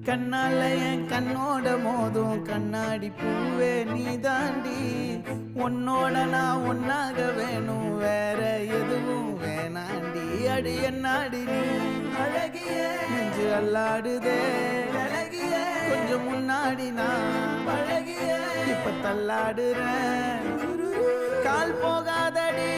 கண்ணால என் கண்ணோட மோதும் கண்ணாடி பூவே நீ தாண்டி உன்னோட நான் ஒன்னாக வேணும் வேற எதுவும் வேணாண்டி அடி என்னாடி நீ அழகிய நெஞ்சு அல்லாடுதே அழகிய கொஞ்சம் முன்னாடி நான் பழகிய இப்ப தள்ளாடுறேன் கால் போகாதடி